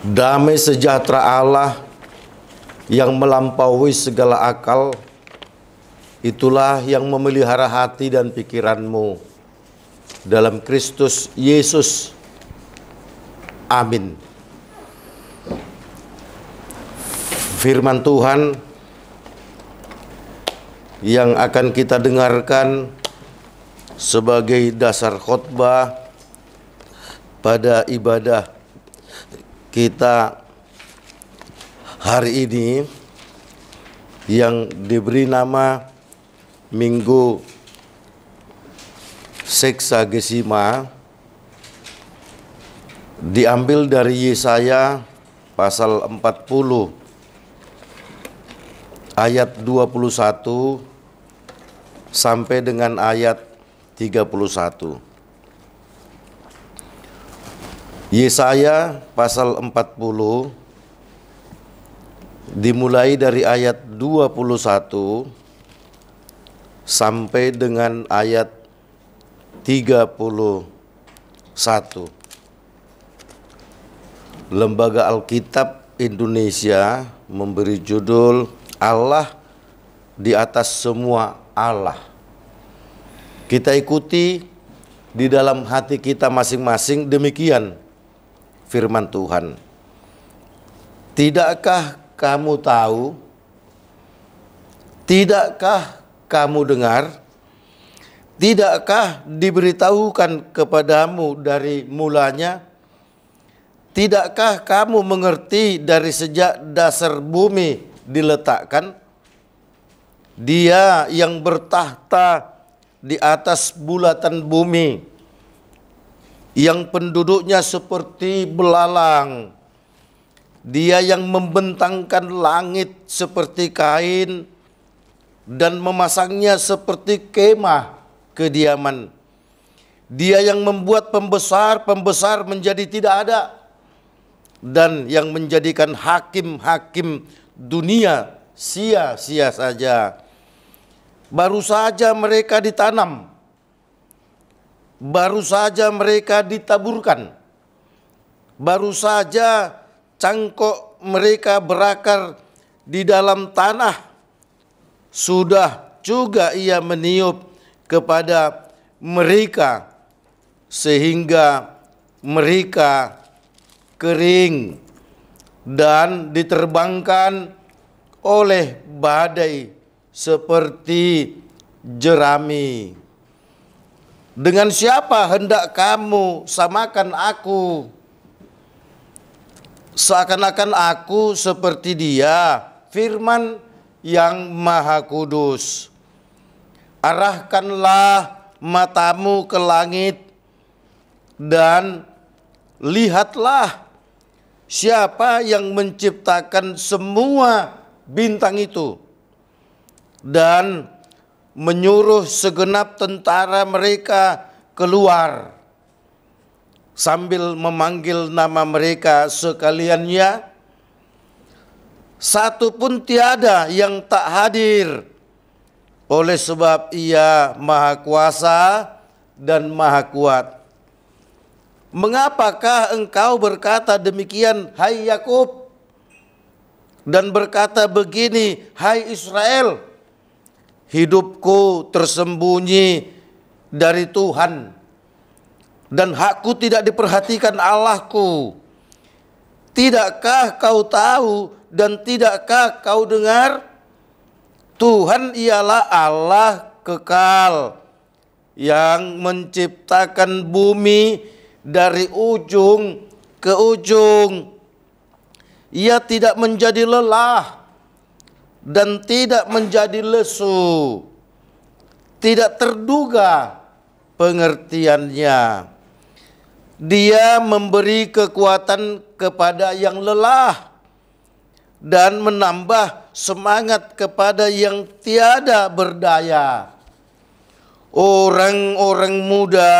Damai sejahtera Allah yang melampaui segala akal, itulah yang memelihara hati dan pikiranmu dalam Kristus Yesus. Amin. Firman Tuhan yang akan kita dengarkan sebagai dasar khotbah pada ibadah kita hari ini yang diberi nama Minggu Seksagesima, diambil dari Yesaya pasal 40 ayat 21 sampai dengan ayat 31. Yesaya pasal 40 dimulai dari ayat 21 sampai dengan ayat 31. Lembaga Alkitab Indonesia memberi judul Allah di atas semua Allah. Kita ikuti di dalam hati kita masing-masing, demikian firman Tuhan. Tidakkah kamu tahu? Tidakkah kamu dengar? Tidakkah diberitahukan kepadamu dari mulanya? Tidakkah kamu mengerti dari sejak dasar bumi diletakkan? Dia yang bertahta di atas bulatan bumi, yang penduduknya seperti belalang. Dia yang membentangkan langit seperti kain dan memasangnya seperti kemah kediaman. Dia yang membuat pembesar-pembesar menjadi tidak ada, dan yang menjadikan hakim-hakim dunia sia-sia saja. Baru saja mereka ditanam, baru saja mereka ditaburkan, baru saja cangkok mereka berakar di dalam tanah, sudah juga ia meniup kepada mereka sehingga mereka kering dan diterbangkan oleh badai seperti jerami. Dengan siapa hendak kamu samakan aku? Seakan-akan aku seperti Dia, firman yang Maha Kudus. Arahkanlah matamu ke langit dan lihatlah siapa yang menciptakan semua bintang itu dan menyuruh segenap tentara mereka keluar sambil memanggil nama mereka sekaliannya. Satu pun tiada yang tak hadir, oleh sebab Ia Maha Kuasa dan Maha Kuat. Mengapakah engkau berkata demikian, hai Yakub, dan berkata begini, hai Israel? Hidupku tersembunyi dari Tuhan, dan hakku tidak diperhatikan Allahku. Tidakkah kau tahu dan tidakkah kau dengar? Tuhan ialah Allah kekal yang menciptakan bumi dari ujung ke ujung. Ia tidak menjadi lelah dan tidak menjadi lesu, tidak terduga pengertiannya. Dia memberi kekuatan kepada yang lelah dan menambah semangat kepada yang tiada berdaya. Orang-orang muda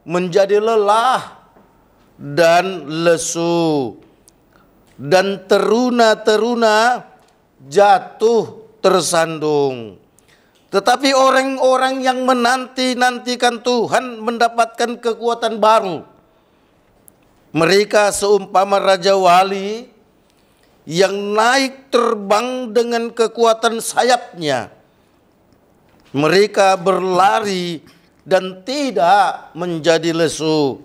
menjadi lelah dan lesu, dan teruna-teruna jatuh tersandung. Tetapi orang-orang yang menanti-nantikan Tuhan mendapatkan kekuatan baru. Mereka seumpama raja wali yang naik terbang dengan kekuatan sayapnya. Mereka berlari dan tidak menjadi lesu.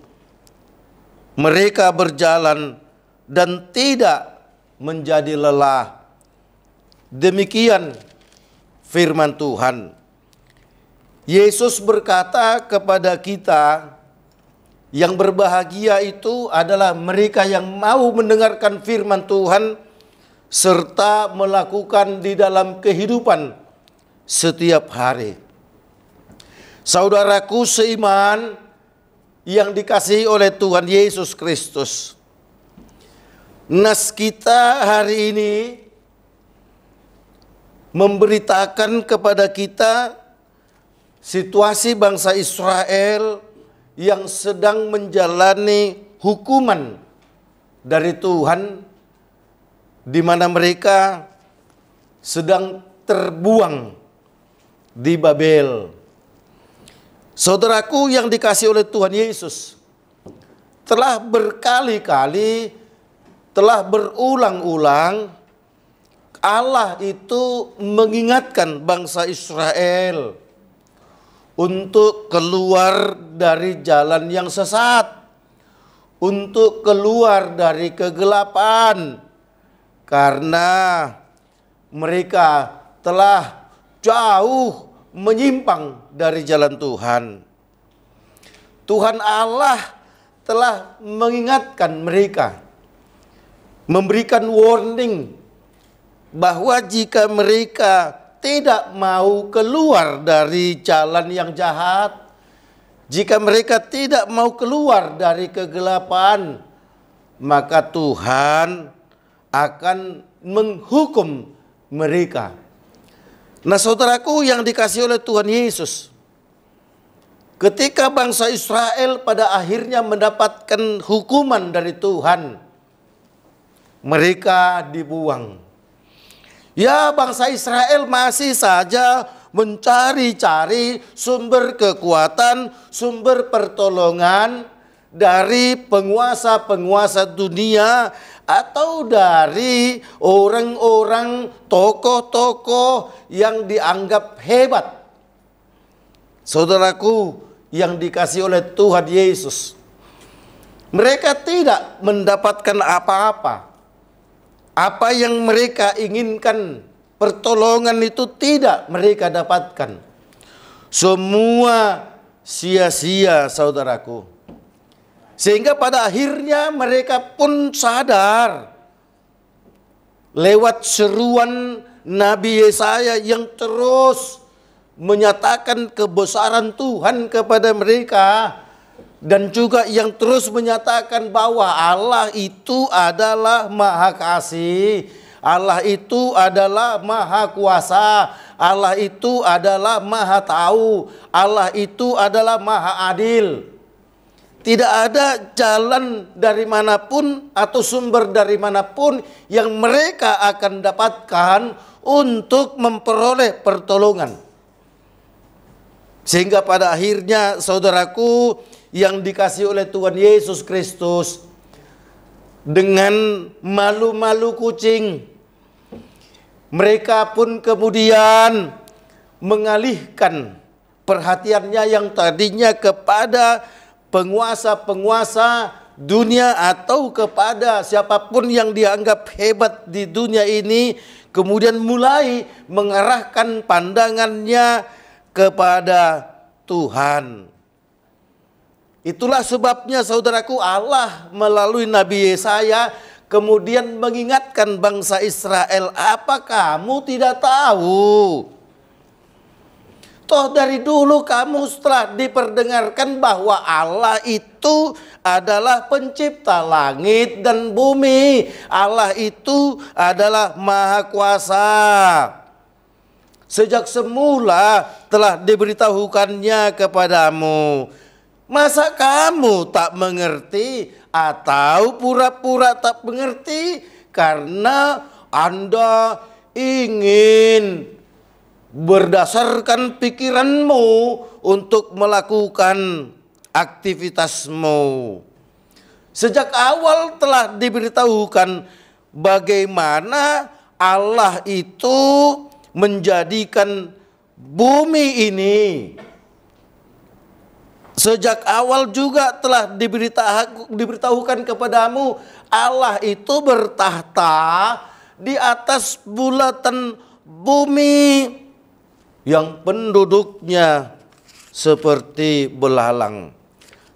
Mereka berjalan dan tidak menjadi lelah. Demikian firman Tuhan. Yesus berkata kepada kita, yang berbahagia itu adalah mereka yang mau mendengarkan firman Tuhan serta melakukan di dalam kehidupan setiap hari. Saudaraku seiman yang dikasihi oleh Tuhan Yesus Kristus, nas kita hari ini memberitakan kepada kita situasi bangsa Israel yang sedang menjalani hukuman dari Tuhan, di mana mereka sedang terbuang di Babel. Saudaraku yang dikasihi oleh Tuhan Yesus, telah berkali-kali, telah berulang-ulang Allah itu mengingatkan bangsa Israel untuk keluar dari jalan yang sesat, untuk keluar dari kegelapan, karena mereka telah jauh menyimpang dari jalan Tuhan. Tuhan Allah telah mengingatkan mereka, memberikan warning bahwa jika mereka tidak mau keluar dari jalan yang jahat, jika mereka tidak mau keluar dari kegelapan, maka Tuhan akan menghukum mereka. Nah, saudaraku yang dikasihi oleh Tuhan Yesus, ketika bangsa Israel pada akhirnya mendapatkan hukuman dari Tuhan, mereka dibuang. Ya, bangsa Israel masih saja mencari-cari sumber kekuatan, sumber pertolongan dari penguasa-penguasa dunia atau dari orang-orang tokoh-tokoh yang dianggap hebat. Saudaraku yang dikasihi oleh Tuhan Yesus, mereka tidak mendapatkan apa-apa. Apa yang mereka inginkan, pertolongan itu tidak mereka dapatkan. Semua sia-sia, saudaraku. Sehingga pada akhirnya mereka pun sadar lewat seruan Nabi Yesaya yang terus menyatakan kebesaran Tuhan kepada mereka, dan juga yang terus menyatakan bahwa Allah itu adalah Maha Kasih, Allah itu adalah Maha Kuasa, Allah itu adalah Maha Tahu, Allah itu adalah Maha Adil. Tidak ada jalan dari manapun atau sumber dari manapun yang mereka akan dapatkan untuk memperoleh pertolongan. Sehingga pada akhirnya, saudaraku yang dikasihi oleh Tuhan Yesus Kristus, dengan malu-malu kucing, mereka pun kemudian mengalihkan perhatiannya yang tadinya kepada penguasa-penguasa dunia atau kepada siapapun yang dianggap hebat di dunia ini, kemudian mulai mengarahkan pandangannya kepada Tuhan. Itulah sebabnya, saudaraku, Allah melalui Nabi Yesaya kemudian mengingatkan bangsa Israel, apa kamu tidak tahu? Toh dari dulu kamu setelah diperdengarkan bahwa Allah itu adalah pencipta langit dan bumi. Allah itu adalah Maha Kuasa. Sejak semula telah diberitahukannya kepadamu. Masa kamu tak mengerti atau pura-pura tak mengerti karena Anda ingin berdasarkan pikiranmu untuk melakukan aktivitasmu. Sejak awal telah diberitahukan bagaimana Allah itu menjadikan bumi ini. Sejak awal juga telah diberitahukan kepadamu, Allah itu bertahta di atas bulatan bumi yang penduduknya seperti belalang.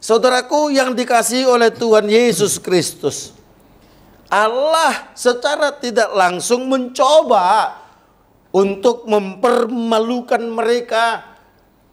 Saudaraku yang dikasihi oleh Tuhan Yesus Kristus, Allah secara tidak langsung mencoba untuk mempermalukan mereka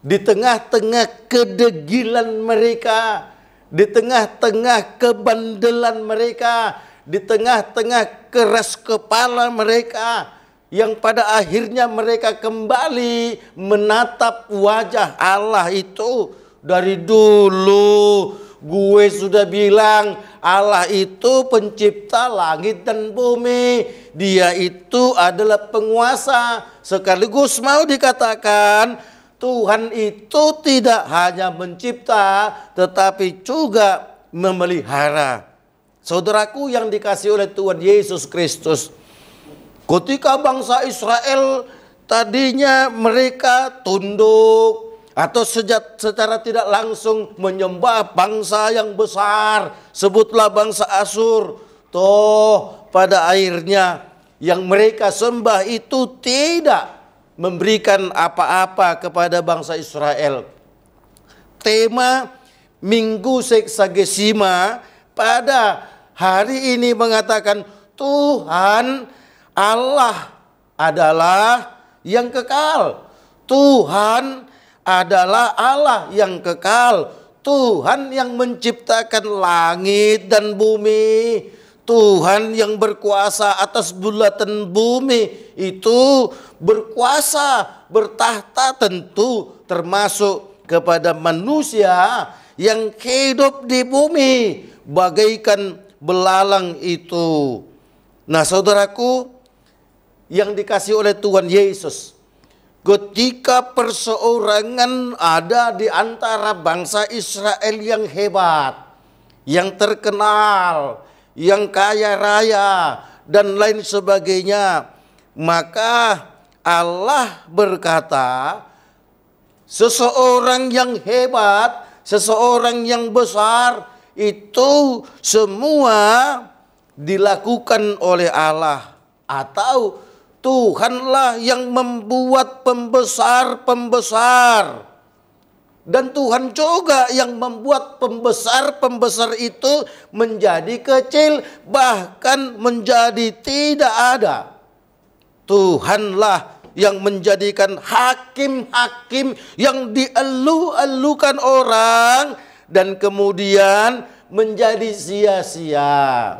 di tengah-tengah kedegilan mereka, di tengah-tengah kebandelan mereka, di tengah-tengah keras kepala mereka, yang pada akhirnya mereka kembali menatap wajah Allah itu. Dari dulu gue sudah bilang Allah itu pencipta langit dan bumi. Dia itu adalah penguasa. Sekaligus mau dikatakan Tuhan itu tidak hanya mencipta tetapi juga memelihara. Saudaraku yang dikasihi oleh Tuhan Yesus Kristus, ketika bangsa Israel tadinya mereka tunduk atau secara tidak langsung menyembah bangsa yang besar, sebutlah bangsa Asyur. Toh pada akhirnya yang mereka sembah itu tidak memberikan apa-apa kepada bangsa Israel. Tema Minggu Seksagesima pada hari ini mengatakan Tuhan Allah adalah yang kekal. Tuhan adalah Allah yang kekal. Tuhan yang menciptakan langit dan bumi. Tuhan yang berkuasa atas bulatan bumi itu berkuasa, bertahta tentu termasuk kepada manusia yang hidup di bumi bagaikan belalang itu. Nah saudaraku yang dikasihi oleh Tuhan Yesus, ketika perseorangan ada di antara bangsa Israel yang hebat, yang terkenal, yang kaya raya dan lain sebagainya, maka Allah berkata, seseorang yang hebat, seseorang yang besar itu semua dilakukan oleh Allah, atau Tuhanlah yang membuat pembesar-pembesar. Dan Tuhan juga yang membuat pembesar-pembesar itu menjadi kecil, bahkan menjadi tidak ada. Tuhanlah yang menjadikan hakim-hakim yang dielu-elukan orang dan kemudian menjadi sia-sia.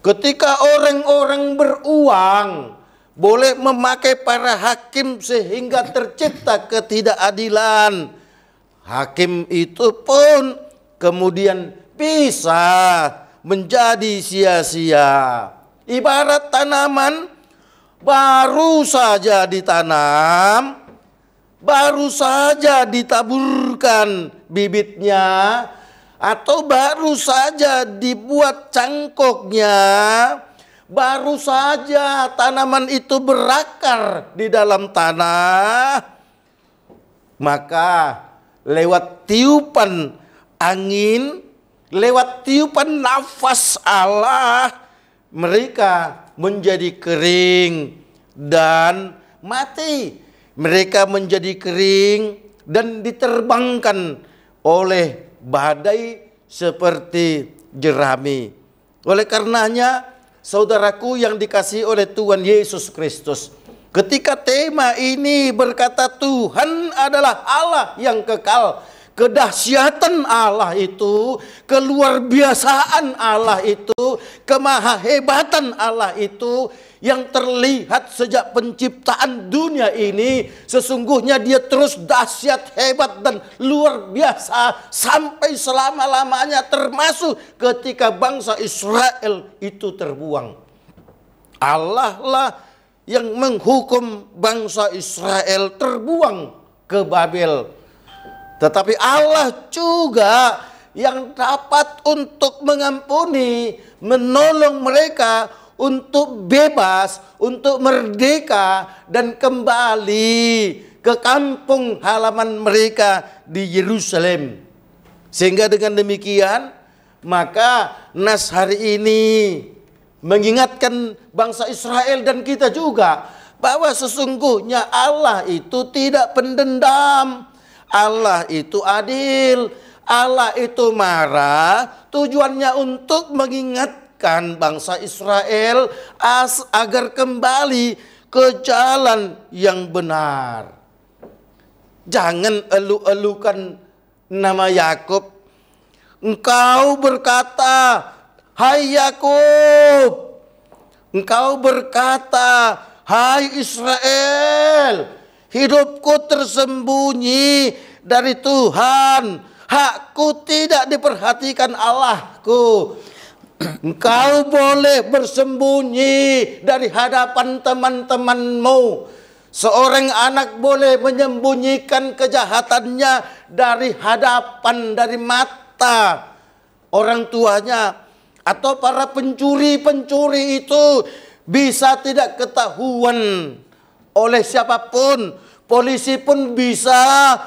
Ketika orang-orang beruang boleh memakai para hakim sehingga tercipta ketidakadilan, hakim itu pun kemudian bisa menjadi sia-sia. Ibarat tanaman baru saja ditanam, baru saja ditaburkan bibitnya, atau baru saja dibuat cangkoknya, baru saja tanaman itu berakar di dalam tanah, maka lewat tiupan angin, lewat tiupan nafas Allah, mereka menjadi kering dan mati. Mereka menjadi kering dan diterbangkan oleh badai seperti jerami. Oleh karenanya, saudaraku yang dikasihi oleh Tuhan Yesus Kristus, ketika tema ini berkata Tuhan adalah Allah yang kekal, kedahsyatan Allah itu, keluarbiasaan Allah itu, kemahahebatan Allah itu yang terlihat sejak penciptaan dunia ini, sesungguhnya dia terus dahsyat, hebat dan luar biasa sampai selama-lamanya, termasuk ketika bangsa Israel itu terbuang. Allah lah yang menghukum bangsa Israel terbuang ke Babel. Tetapi Allah juga yang dapat untuk mengampuni, menolong mereka untuk bebas, untuk merdeka dan kembali ke kampung halaman mereka di Yerusalem. Sehingga dengan demikian, maka nas hari ini mengingatkan bangsa Israel dan kita juga bahwa sesungguhnya Allah itu tidak pendendam. Allah itu adil. Allah itu marah. Tujuannya untuk mengingatkan bangsa Israel agar kembali ke jalan yang benar. Jangan elu-elukan nama Yakub. Engkau berkata, hai Yakub. Engkau berkata, hai Israel, hidupku tersembunyi dari Tuhan. Hakku tidak diperhatikan Allahku. Engkau boleh bersembunyi dari hadapan teman-temanmu. Seorang anak boleh menyembunyikan kejahatannya dari hadapan, dari mata orang tuanya. Atau para pencuri-pencuri itu bisa tidak ketahuan oleh siapapun. Polisi pun bisa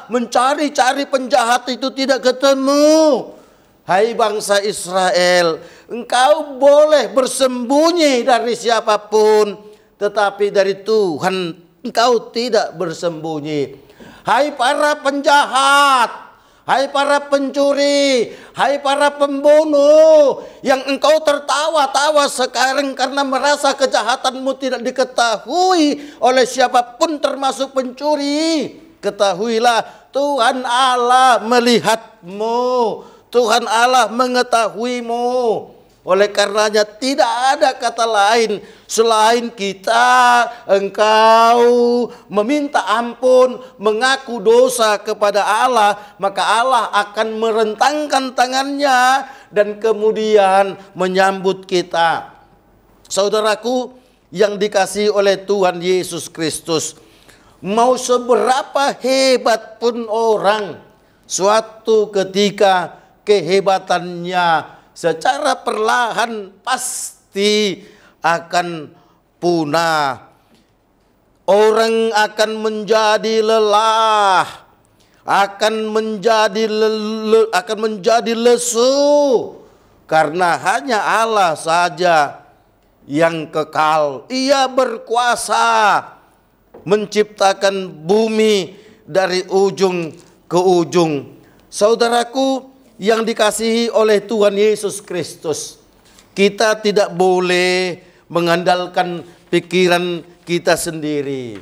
mencari-cari penjahat itu tidak ketemu. Hai bangsa Israel, engkau boleh bersembunyi dari siapapun, tetapi dari Tuhan engkau tidak bersembunyi. Hai para penjahat, hai para pencuri, hai para pembunuh, yang engkau tertawa-tawa sekarang karena merasa kejahatanmu tidak diketahui oleh siapapun termasuk pencuri. Ketahuilah Tuhan Allah melihatmu, Tuhan Allah mengetahuimu. Oleh karenanya tidak ada kata lain selain kita, engkau meminta ampun, mengaku dosa kepada Allah, maka Allah akan merentangkan tangannya dan kemudian menyambut kita. Saudaraku yang dikasihi oleh Tuhan Yesus Kristus, mau seberapa hebat pun orang, suatu ketika kehebatannya secara perlahan pasti akan punah. Orang akan menjadi lelah, akan menjadi lesu, karena hanya Allah saja yang kekal. Ia berkuasa menciptakan bumi dari ujung ke ujung. Saudaraku yang dikasihi oleh Tuhan Yesus Kristus, kita tidak boleh mengandalkan pikiran kita sendiri.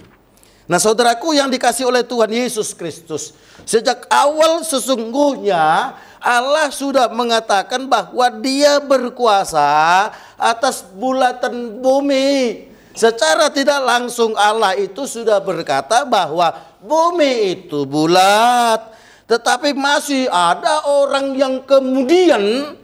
Nah saudaraku yang dikasihi oleh Tuhan Yesus Kristus, sejak awal sesungguhnya Allah sudah mengatakan bahwa Dia berkuasa atas bulatan bumi. Secara tidak langsung Allah itu sudah berkata bahwa bumi itu bulat. Tetapi masih ada orang yang kemudian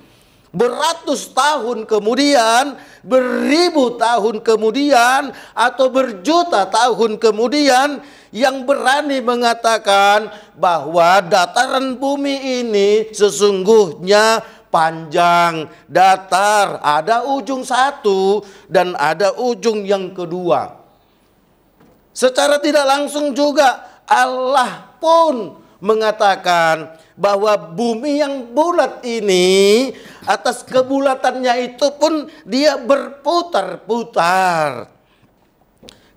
beratus tahun kemudian, beribu tahun kemudian, atau berjuta tahun kemudian yang berani mengatakan bahwa dataran bumi ini sesungguhnya panjang, datar, ada ujung satu dan ada ujung yang kedua. Secara tidak langsung juga Allah pun mengatakan bahwa bumi yang bulat ini, atas kebulatannya itu pun dia berputar-putar.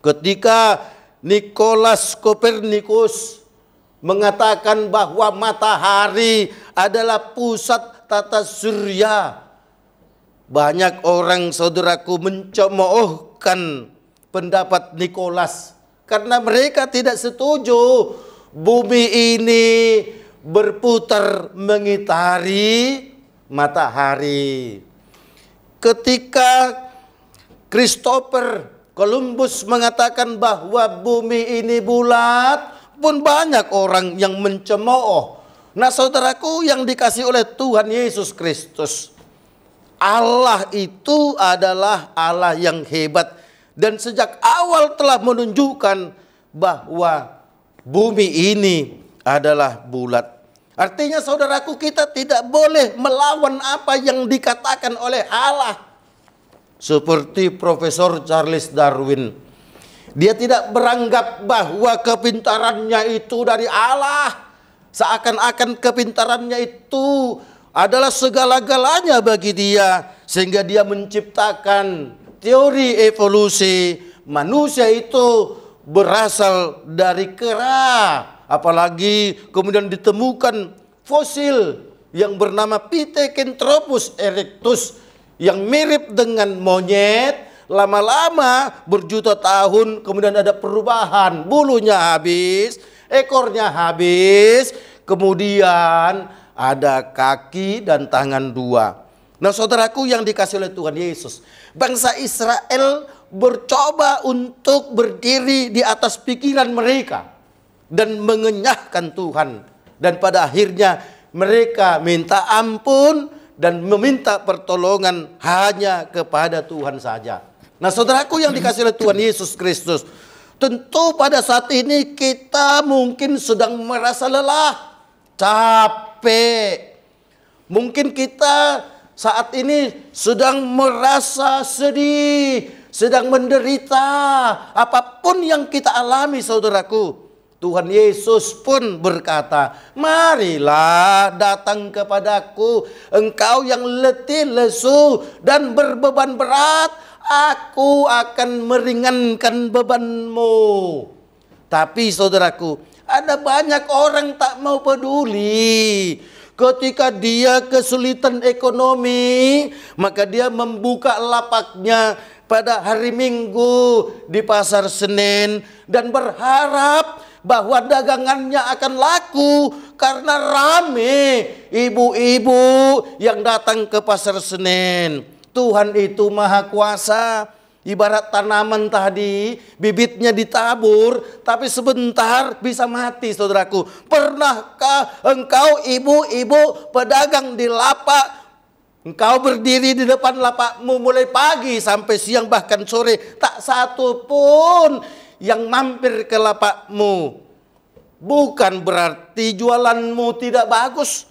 Ketika Nikolaus Kopernikus mengatakan bahwa matahari adalah pusat tata surya, banyak orang saudaraku mencemoohkan pendapat Nikolaus karena mereka tidak setuju bumi ini berputar mengitari matahari. Ketika Christopher Columbus mengatakan bahwa bumi ini bulat, pun banyak orang yang mencemooh. Nah saudaraku yang dikasihi oleh Tuhan Yesus Kristus, Allah itu adalah Allah yang hebat dan sejak awal telah menunjukkan bahwa bumi ini adalah bulat. Artinya saudaraku, kita tidak boleh melawan apa yang dikatakan oleh Allah. Seperti Profesor Charles Darwin. Dia tidak beranggap bahwa kepintarannya itu dari Allah. Seakan-akan kepintarannya itu adalah segala-galanya bagi dia. Sehingga dia menciptakan teori evolusi. Manusia itu berasal dari kera. Apalagi kemudian ditemukan fosil yang bernama Pithecanthropus erectus yang mirip dengan monyet. Lama-lama berjuta tahun kemudian ada perubahan. Bulunya habis, ekornya habis, kemudian ada kaki dan tangan dua. Nah saudaraku yang dikasih oleh Tuhan Yesus, bangsa Israel bercoba untuk berdiri di atas pikiran mereka dan mengenyahkan Tuhan. Dan pada akhirnya mereka minta ampun dan meminta pertolongan hanya kepada Tuhan saja. Nah saudaraku yang dikasih oleh Tuhan Yesus Kristus, tentu pada saat ini kita mungkin sedang merasa lelah, capek. Mungkin kita saat ini sedang merasa sedih, sedang menderita. Apapun yang kita alami saudaraku, Tuhan Yesus pun berkata, marilah datang kepadaku, engkau yang letih, lesu, dan berbeban berat, aku akan meringankan bebanmu. Tapi saudaraku, ada banyak orang tak mau peduli. Ketika dia kesulitan ekonomi, maka dia membuka lapaknya pada hari Minggu di pasar Senen dan berharap bahwa dagangannya akan laku karena rame ibu-ibu yang datang ke pasar Senen. Tuhan itu maha kuasa. Ibarat tanaman tadi, bibitnya ditabur, tapi sebentar bisa mati saudaraku. Pernahkah engkau ibu-ibu pedagang di lapak, engkau berdiri di depan lapakmu mulai pagi sampai siang bahkan sore, tak satu pun yang mampir ke lapakmu? Bukan berarti jualanmu tidak bagus,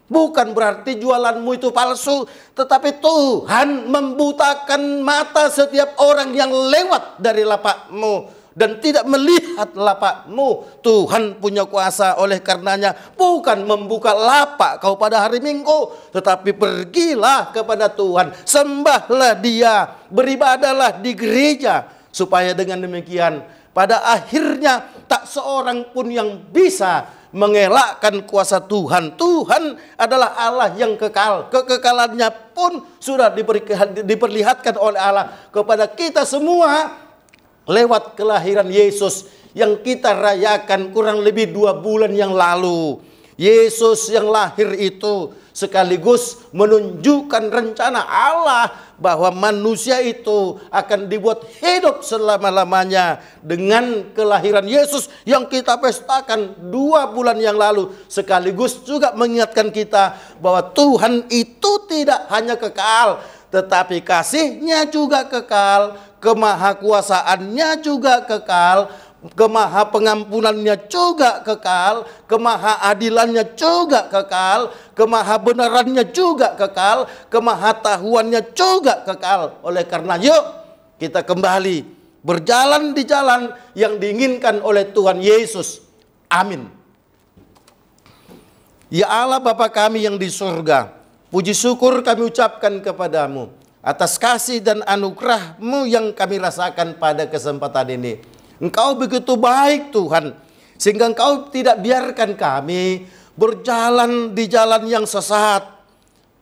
bukan berarti jualanmu itu palsu, tetapi Tuhan membutakan mata setiap orang yang lewat dari lapakmu dan tidak melihat lapakmu. Tuhan punya kuasa, oleh karenanya bukan membuka lapak kau pada hari Minggu, tetapi pergilah kepada Tuhan, sembahlah Dia, beribadahlah di gereja, supaya dengan demikian pada akhirnya tak seorang pun yang bisa mengelakkan kuasa Tuhan. Tuhan adalah Allah yang kekal. Kekekalannya pun sudah diperlihatkan oleh Allah kepada kita semua lewat kelahiran Yesus yang kita rayakan kurang lebih 2 bulan yang lalu. Yesus yang lahir itu sekaligus menunjukkan rencana Allah bahwa manusia itu akan dibuat hidup selama-lamanya. Dengan kelahiran Yesus yang kita pestakan 2 bulan yang lalu, sekaligus juga mengingatkan kita bahwa Tuhan itu tidak hanya kekal, tetapi kasih-Nya juga kekal, kemahakuasaannya juga kekal, kemaha pengampunannya juga kekal, kemaha adilannya juga kekal, kemaha benarannya juga kekal, kemaha tahuannya juga kekal. Oleh karena yuk kita kembali berjalan di jalan yang diinginkan oleh Tuhan Yesus. Amin. Ya Allah Bapa kami yang di surga, puji syukur kami ucapkan kepadamu atas kasih dan anugerah-Mu yang kami rasakan pada kesempatan ini. Engkau begitu baik Tuhan, sehingga Engkau tidak biarkan kami berjalan di jalan yang sesat,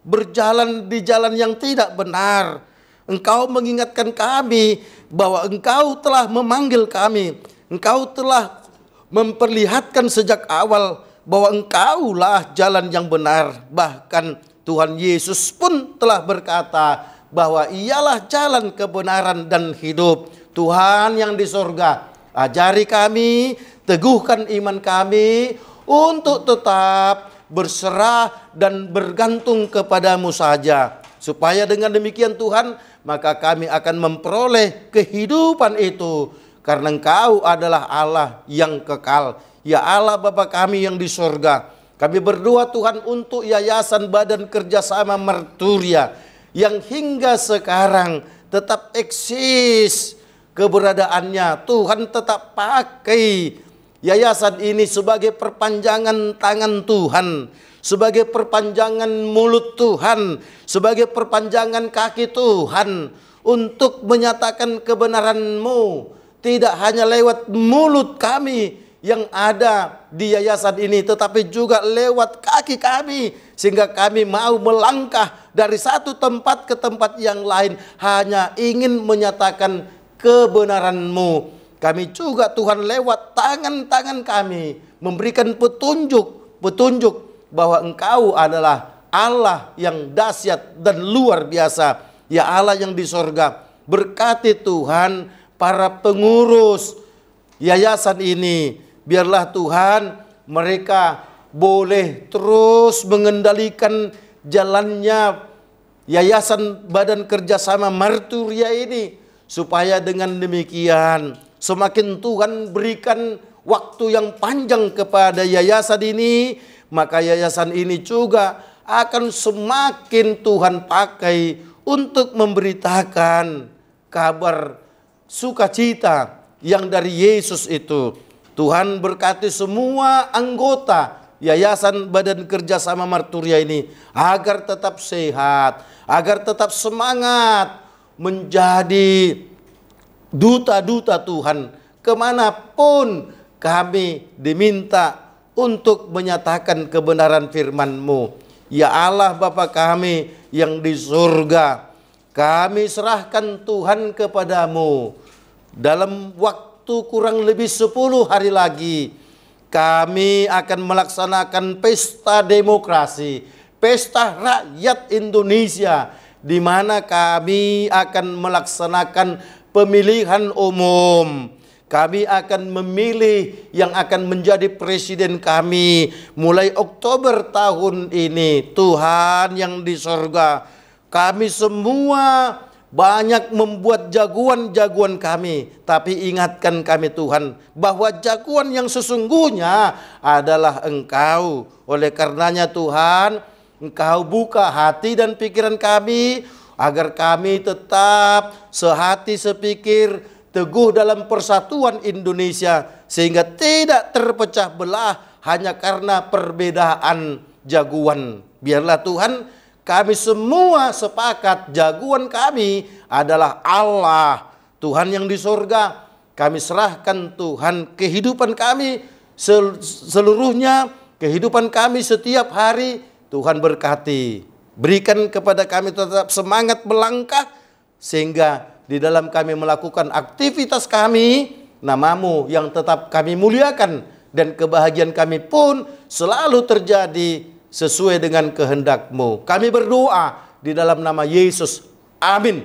berjalan di jalan yang tidak benar. Engkau mengingatkan kami bahwa Engkau telah memanggil kami, Engkau telah memperlihatkan sejak awal bahwa Engkaulah jalan yang benar. Bahkan Tuhan Yesus pun telah berkata bahwa Ialah jalan kebenaran dan hidup. Tuhan yang di surga, ajari kami, teguhkan iman kami untuk tetap berserah dan bergantung kepadamu saja. Supaya dengan demikian Tuhan, maka kami akan memperoleh kehidupan itu. Karena Engkau adalah Allah yang kekal. Ya Allah Bapa kami yang di surga, Kami berdoa Tuhan untuk Yayasan Badan Kerjasama Marturia yang hingga sekarang tetap eksis keberadaannya. Tuhan tetap pakai yayasan ini sebagai perpanjangan tangan Tuhan, sebagai perpanjangan mulut Tuhan, sebagai perpanjangan kaki Tuhan untuk menyatakan kebenaran-Mu, tidak hanya lewat mulut kami yang ada di yayasan ini, tetapi juga lewat kaki kami, sehingga kami mau melangkah dari satu tempat ke tempat yang lain hanya ingin menyatakan kebenaran-Mu. Kami juga Tuhan lewat tangan-tangan kami memberikan petunjuk bahwa Engkau adalah Allah yang dahsyat dan luar biasa, ya Allah yang di sorga. Berkati Tuhan para pengurus yayasan ini, biarlah Tuhan mereka boleh terus mengendalikan jalannya Yayasan Badan Kerjasama Marturia ini, supaya dengan demikian semakin Tuhan berikan waktu yang panjang kepada yayasan ini, maka yayasan ini juga akan semakin Tuhan pakai untuk memberitakan kabar sukacita yang dari Yesus itu. Tuhan berkati semua anggota Yayasan Badan Kerjasama Marturia ini agar tetap sehat, agar tetap semangat menjadi duta-duta Tuhan kemanapun kami diminta untuk menyatakan kebenaran firman-Mu. Ya Allah Bapa kami yang di surga, kami serahkan Tuhan kepadamu. Dalam waktu kurang lebih 10 hari lagi kami akan melaksanakan pesta demokrasi, pesta rakyat Indonesia, di mana kami akan melaksanakan pemilihan umum. Kami akan memilih yang akan menjadi presiden kami mulai Oktober tahun ini. Tuhan yang di sorga, kami semua banyak membuat jagoan-jagoan kami, tapi ingatkan kami Tuhan bahwa jagoan yang sesungguhnya adalah Engkau. Oleh karenanya Tuhan, Engkau buka hati dan pikiran kami agar kami tetap sehati sepikir, teguh dalam persatuan Indonesia, sehingga tidak terpecah belah hanya karena perbedaan jagoan. Biarlah Tuhan, kami semua sepakat jagoan kami adalah Allah, Tuhan yang di surga. Kami serahkan Tuhan kehidupan kami seluruhnya, kehidupan kami setiap hari. Tuhan berkati, berikan kepada kami tetap semangat melangkah, sehingga di dalam kami melakukan aktivitas kami, nama-Mu yang tetap kami muliakan, dan kebahagiaan kami pun selalu terjadi sesuai dengan kehendak-Mu. Kami berdoa di dalam nama Yesus. Amin.